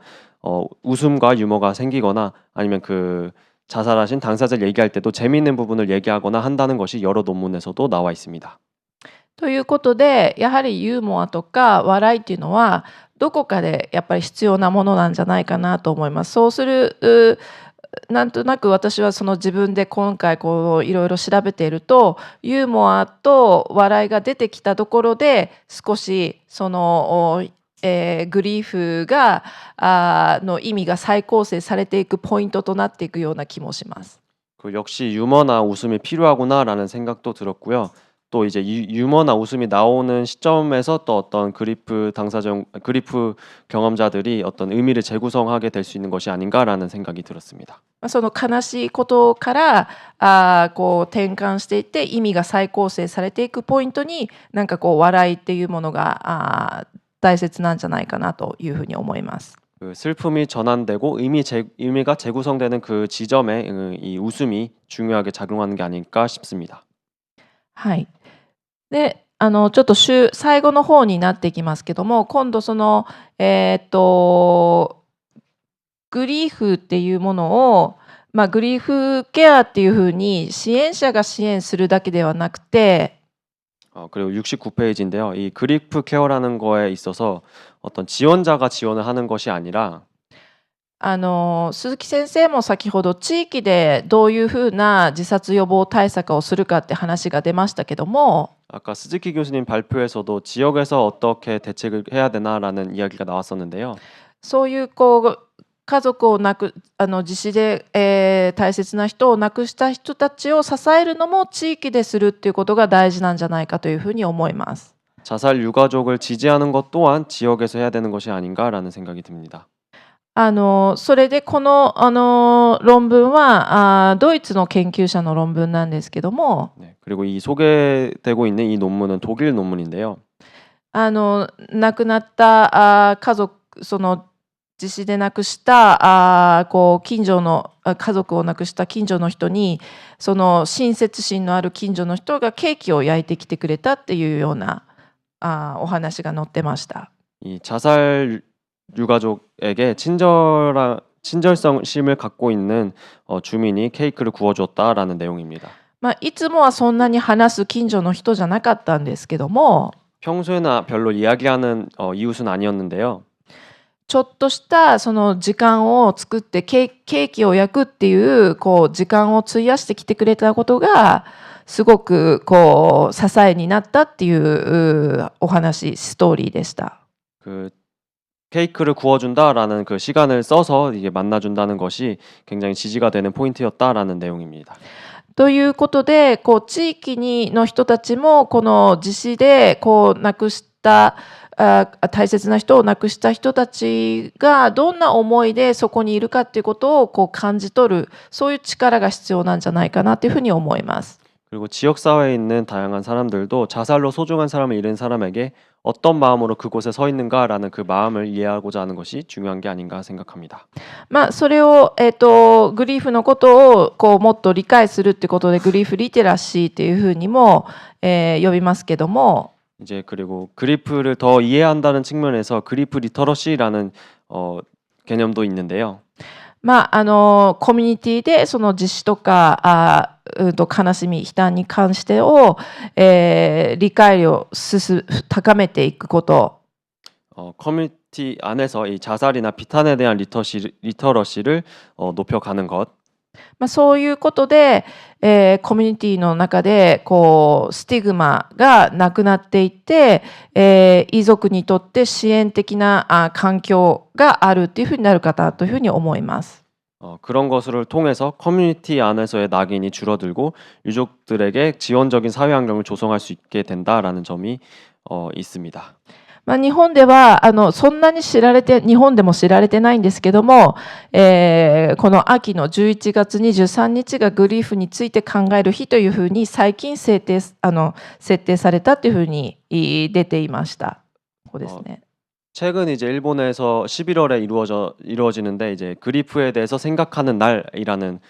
웃음과 유머가 생기거나 아니면 그 자살하신 당사자를 얘기할 때도 재미있는 부분을 얘기하거나 한다는 것이 여러 논문에서도 나와 있습니다. ということでやはりユーモアとか笑いっていうのはどこかでやっぱり必要なものなんじゃないかなと思います。そうするなんとなく私はその自分で今回こういろいろ調べているとユーモアと笑いが出てきたところで少しそのグリーフがの意味が再構成されていくポイントとなっていくような気もします。 그 역시 유머나 웃음이 필요하구나라는 생각도 들었고요. 또 이제 유머나 웃음이 나오는 시점에서 또 어떤 그리프 경험자들이 어떤 의미를 재구성하게 될 수 있는 것이 아닌가라는 생각이 들었습니다. その悲しいことからこう転換していって意味が再構成されていくポイントになんかこう笑いっていうものが大切なんじゃないかなというふうに思います。 그 슬픔이 전환되고 의미가 재구성되는 그 지점에 이 웃음이 중요하게 작용하는 게 아닐까 싶습니다. はい。でちょっと最後の方になってきますけども今度そのグリーフっていうものを、グリーフケアっていうふうに支援者が支援するだけではなくて 그리고 69페이지인데요. 이 그리프 케어라는 거에 있어서 어떤 지원자가 지원을 하는 것이 아니라 鈴木先生も先ほど地域でどういうふうな自殺予防対策をするかって話が出ましたけども 아까 스즈키 교수님 발표에서도 지역에서 어떻게 대책을 해야 되나라는 이야기가 나왔었는데요. そういうこう家族を自死で、大切な人を亡くした人たちを支えるのも地域でするっていうことが大事なんじゃないかというふうに思います。 자살 유가족을 지지하는 것 또한 지역에서 해야 되는 것이 아닌가라는 생각이 듭니다. それでこの論文はドイツの研究者の論文なんですけども 네, 그리고 이 소개되고 있는 이 논문은 독일 논문인데요. 亡くなった家族その自死で亡くしたこう近所の家族を亡くした近所の人にその親切心のある近所の人がケーキを焼いてきてくれたっていうようなお話が載ってました。 이 자살 유가족에게 친절성심을 갖고 있는 주민이 케이크를 구워줬다라는 내용입니다. いつもはそんなに話す近所の人じゃなかったんですけども、 평소에나 별로 이야기하는 이웃은 아니었는데요. ちょっとしたその時間を作ってケーキを焼くっていう時間を費やしてきてくれたことがすごく支えになったっていうお話、ストーリーでした。 그 케이크를 구워준다라는 그 시간을 써서 이게 만나준다는 것이 굉장히 지지가 되는 포인트였다라는 내용입니다. ということで、地域の人たちもこの地震で亡くした大切な人を亡くした人たちがどんな思いでそこにいるかっていうことを感じ取る、そういう力が必要なんじゃないかなというふうに思います。 그리고 지역 사회에 있는 다양한 사람들도 자살로 소중한 사람을 잃은 사람에게 어떤 마음으로 그곳에 서 있는가라는 그 마음을 이해하고자 하는 것이 중요한 게 아닌가 생각합니다. それを、グリーフのことをもっと理解するってことでグリーフリテラシーっていうふうにも、呼びますけども、 이제 그리고 그리프를 더 이해한다는 측면에서 그리프 리터러시라는 개념도 있는데요. コミュニティでその自死とか悲しみ、悲嘆に関してを、理解を高めていくこと。 커뮤니티 안에서 이 자살이나 비탄에 대한 리터러시를 높여가는 것. そういうことで、コミュニティの中でスティグマがなくなっていって、遺族にとって支援的な環境があるというふうになる方というふうに思います。 그런 것을 통해서 커뮤니티 안에서의 낙인이 줄어들고 유족들에게 지원적인 사회 환경을 조성할 수 있게 된다라는 점이 있습니다. 日本ではそんなに日本でも知られてないんですけども、この秋の11月23日がグリーフについて考える日というふうに最近設定されたというふうに出ていました。ここですね。 최근 이제 일본에서 11월에 이루어지는데 이제 그리프에 대해서 생각하는 날이라는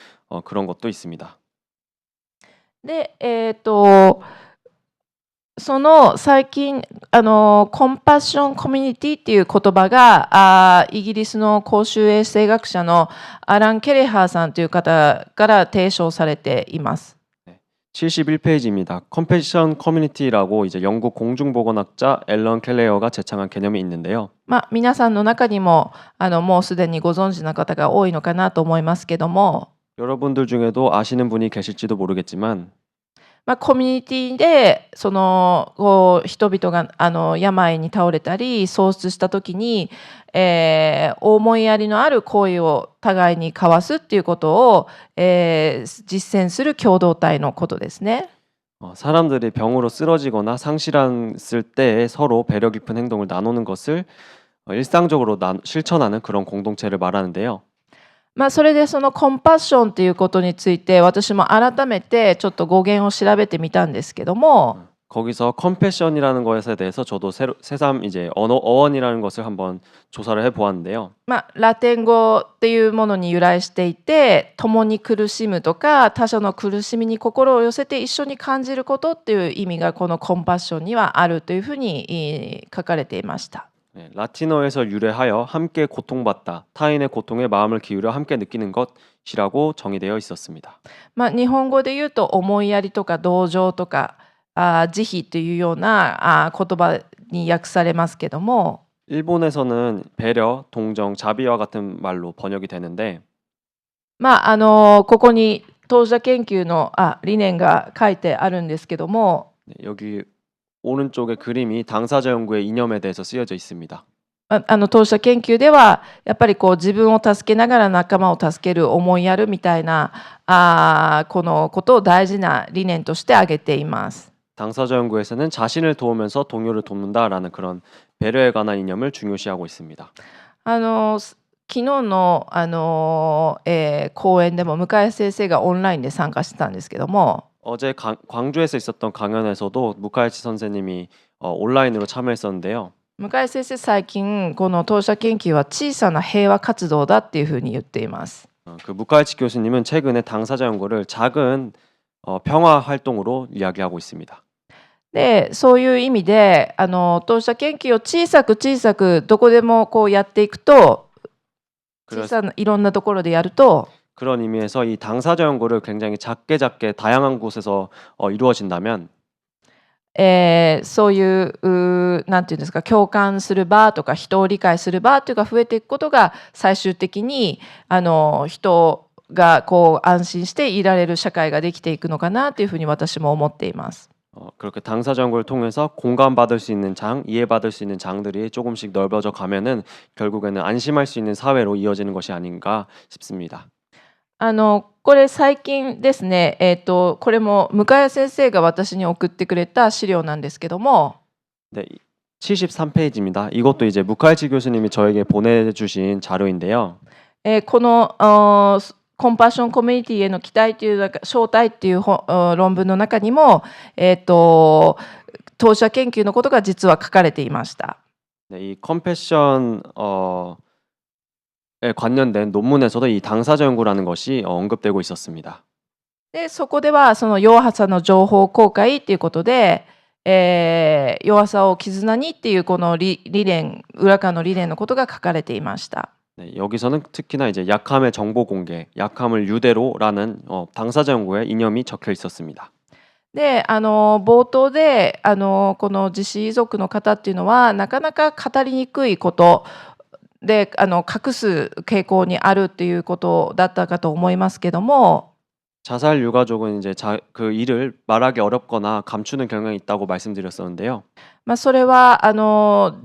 그런 것도 있습니다. で、その最近コンパッションコミュニティっていう言葉がイギリスの公衆衛生学者のアラン・ケレハーさんという方から提唱されています。 71페이지입니다. 컴패션 커뮤니티라고 이제 영국 공중보건학자 앨런 켈레어가 제창한 개념이 있는데요. 皆さんの中にももうすでにご存知の方が多いのかなと思いますけども、 여러분들 중에도 아시는 분이 계실지도 모르겠지만 コミュニティでその人々が病に倒れたり喪失した時に、思いやりのある行為を互いに交わすっていうことを、実践する共同体のことですね。 사람들이 병으로 쓰러지거나 상실했을 때에 서로 배려 깊은 행동을 나누는 것을 일상적으로 실천하는 그런 공동체를 말하는데요. それでそのコンパッションということについて私も改めてちょっと語源を調べてみたんですけども、 거기서 컴패션이라는 것에 대해서 저도 새삼 이제 어원이라는 것을 한번 조사를 해보았는데요. ラテン語っていうものに由来していて、共に苦しむとか他者の苦しみに心を寄せて一緒に感じることっていう意味がこのコンパッションにはあるというふうに書かれていました。 라틴어에서 유래하여 함께 고통받다, 타인의 고통에 마음을 기울여 함께 느끼는 것이라고 정의되어 있었습니다. 日本語で言うと思いやりとか同情とか慈悲というような言葉に訳されますけども、 일본에서는 배려, 동정, 자비와 같은 말로 번역이 되는데 ここに当事者研究の理念が書いてあるんですけども、 여기 오른쪽에 그림이 당사자 연구의 이념에 대해서 쓰여져 있습니다. 当事者研究ではやっぱり自分を助けながら仲間を助ける思いやるみたいなこのことを大事な理念として挙げています。 당사자 연구에서는 자신을 도우면서 동료를 돕는다라는 그런 배려에 관한 이념을 중요시하고 있습니다. 昨日の、講演でも向井先生がオンラインで参加してたんですけども、 어제 광주에서 있었던 강연에서도 무카이치 선생님이 온라인으로 참여했었는데요. 向井先生最近この当事者研究は小さな平和活動だっていうふうに言っています。 그 무카이치 교수님은 최근에 당사자 연구를 작은 평화 활동으로 이야기하고 있습니다. で、そういう意味で、当事者研究を小さく小さくどこでもこうやっていくと、小さないろんなところでやると、 그런 의미에서 이 당사자 연구를 굉장히 작게 작게 다양한 곳에서 이루어진다면 そういうなんていうんですか、共感する場とか人を理解する場というか増えていくことが最終的に人がこう安心していられる社会ができていくのかなというふうに私も思っています。 그렇게 당사자 연구를 통해서 공감받을 수 있는 장, 이해받을 수 있는 장들이 조금씩 넓어져 가면은 결국에는 안심할 수 있는 사회로 이어지는 것이 아닌가 싶습니다. これ最近ですね、これも向谷先生が私に送ってくれた資料なんですけども、 네, 73페이지입니다. 이것도 이제 무카이치 교수님이 저에게 보내주신 자료인데요. このコンパッションコミュニティへの期待という招待っていう論文の中にも、当事者研究のことが実は書かれていました。 네, 이 컴패션 에 관련된 논문에서도 이 당사자 연구라는 것이 언급되고 있었습니다. で、そこではその弱さの情報公開っていうことで、弱さを絆にっていうこの理念、裏側の理念のことが書かれていました。 네, 여기서는 특히나 이제 약함의 정보 공개, 약함을 유대로라는 당사자 연구의 이념이 적혀 있었습니다. で、冒頭でこの自死遺族の方っていうのはなかなか語りにくいことで隠す傾向にあるっていうことだったかと思いますけども、 자살 유가족은 이제 그 일을 말하기 어렵거나 감추는 경향이 있다고 말씀드렸었는데요. それは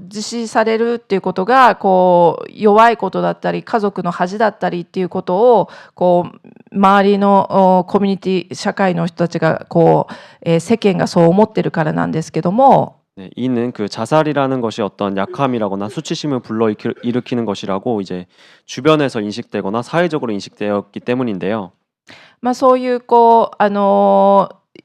自死されるっていうことがこう弱いことだったり家族の恥だったりっていうことをこう周りのコミュニティ社会の人たちがこう、世間がそう思ってるからなんですけども、 네, 이는 그 자살이라는 것이 어떤 약함이라거나 수치심을 불러일으키는 것이라고 이제 주변에서 인식되거나 사회적으로 인식되었기 때문인데요. そういうこう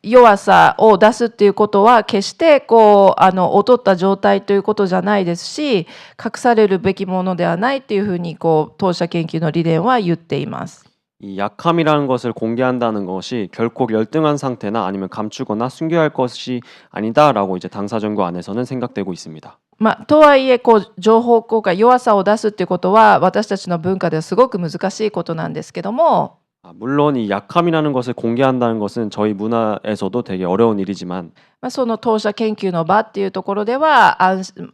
弱さを出すっていうことは決してこう劣った状態ということじゃないですし、隠されるべきものではないっていうふうにこう当事者研究の理念は言っています。 이 약함이라는 것을 공개한다는 것이 결코 열등한 상태나 아니면 감추거나 숨겨야 할 것이 아니다라고 이제 당사자 연구 안에서는 생각되고 있습니다. とはいえこう情報公開、弱さを出すっていうことは私たちの文化ではすごく難しいことなんですけども、 물론 이 약함이라는 것을 공개한다는 것은 저희 문화에서도 되게 어려운 일이지만 その当事者研究の場っていうところでは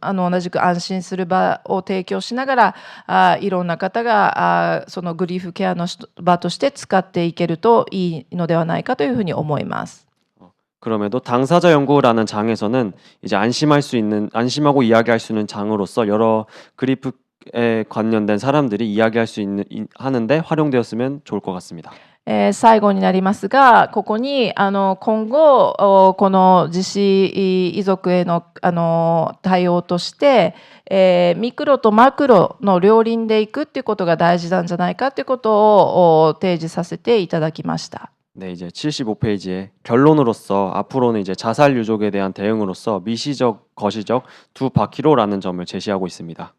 同じく安心する場を提供しながらいろんな方がそのグリーフケアの場として使っていけるといいのではないかというふうに思います。 그럼에도 당사자 연구라는 장에서는 이제 안심하고 이야기할 수 있는 장으로서 여러 그리프에 관련된 사람들이 이야기할 수 있는 하는데 활용되었으면 좋을 것 같습니다. 最後になりますが、ここに今後この自死遺族への対応として、ミクロとマクロの両輪でいくっていうことが大事なんじゃないかっていうことを提示させていただきました。 네, 이제 75페이지에 결론으로서 앞으로는 이제 자살 유족에 대한 대응으로서 미시적, 거시적 두 바퀴로라는 점을 제시하고 있습니다.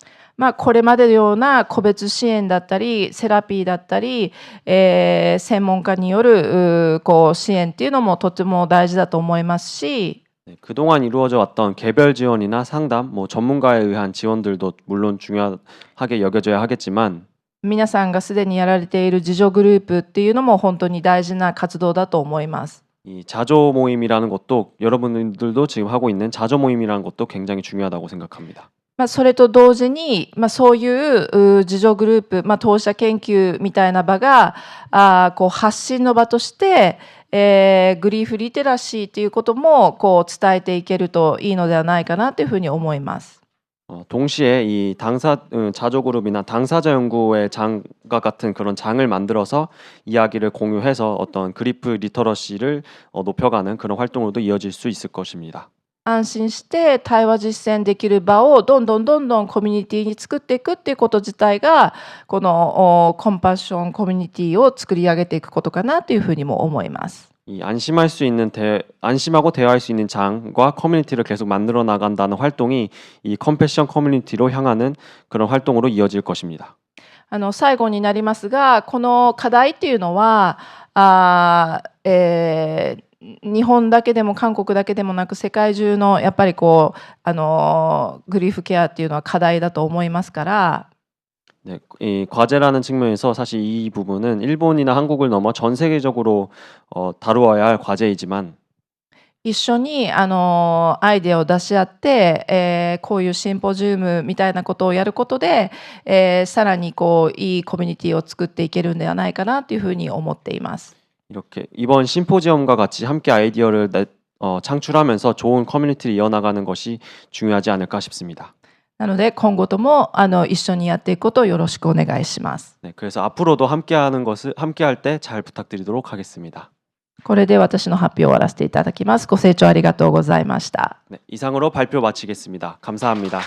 これまでのような個別支援だったりセラピーだったり、専門家によるこう支援っていうのもとても大事だと思いますし、 네, 그동안 이루어져 왔던 개별 지원이나 상담, 전문가에 의한 지원들도 물론 중요하게 여겨져야 하겠지만 皆さんがすでにやられている自助グループっていうのも本当に大事な活動だと思います。 이 자조 모임이라는 것도 여러분들도 지금 하고 있는 자조 모임이라는 것도 굉장히 중요하다고 생각합니다. それと同時に、そういう自助グループ、当事者研究みたいな場がこう発信の場として、グリーフリテラシーということもこう伝えていけるといいのではないかなというふうに思います。 동시에 이 자조 그룹이나 당사자 연구의 장과 같은 그런 장을 만들어서 이야기를 공유해서 어떤 그리프 리터러시를 높여가는 그런 활동으로도 이어질 수 있을 것입니다. 安心して対話実践できる場をどんどんコミュニティに作っていくっていうこと自体がこのコンパッションコミュニティを作り上げていくことかなというふうにも思います。 이 안심하고 대화할 수 있는 장과 커뮤니티를 계속 만들어 나간다는 활동이 이 컴패션 커뮤니티로 향하는 그런 활동으로 이어질 것입니다. 最後になりますが、この課題っていうのは日本だけでも韓国だけでもなく世界中のやっぱりこうグリーフケアっていうのは課題だと思いますから、 네, 이 과제라는 측면에서 사실 이 부분은 일본이나 한국을 넘어 전 세계적으로 다루어야 할 과제이지만 一緒にアイデアを出し合って、こういうシンポジウムみたいなことをやることで、さらにこういいコミュニティを作っていけるんではないかなというふうに思っています。 이렇게 이번 심포지엄과 같이 함께 아이디어를 창출하면서 좋은 커뮤니티를 이어나가는 것이 중요하지 않을까 싶습니다. なので今後とも一緒にやっていくことをよろしくお願いします。 네, 그래서 앞으로도 함께할 때 잘 부탁드리도록 하겠습니다. これで私の発表を終わらせていただきます。ご清聴ありがとうございました。 네, 이상으로 발표 마치겠습니다. 감사합니다.